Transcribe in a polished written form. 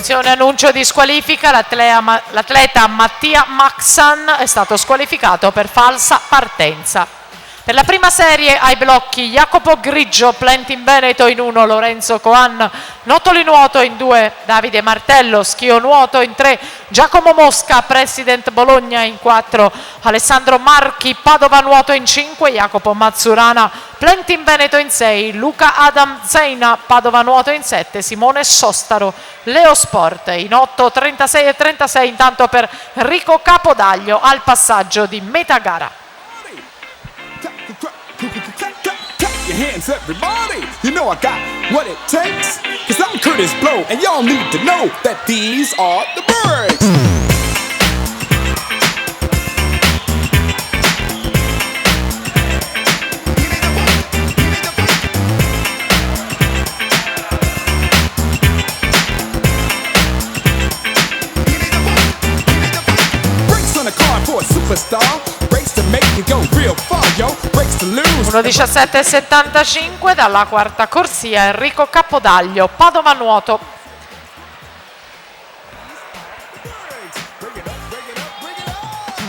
Attenzione, annuncio di squalifica, l'atleta Mattia Maxan è stato squalificato per falsa partenza. Per la prima serie ai blocchi Jacopo Grigio, Plentin Veneto in 1, Lorenzo Coan, Notoli Nuoto in 2, Davide Martello, Schio Nuoto in 3, Giacomo Mosca, President Bologna in 4, Alessandro Marchi, Padova Nuoto in 5, Jacopo Mazzurana, Plentin Veneto in 6, Luca Adam Zeina, Padova Nuoto in 7, Simone Sostaro, Leo Sport in 8, 36 e 36 intanto per Enrico Capodaglio al passaggio di metà gara. Your hands, everybody. You know I got what it takes. Cause I'm Curtis Blow, and y'all need to know that these are the birds. Brakes on a car for a superstar. Brakes to make you go real far, yo. Brakes to lose. 1:17:75 dalla quarta corsia Enrico Capodaglio, Padova Nuoto.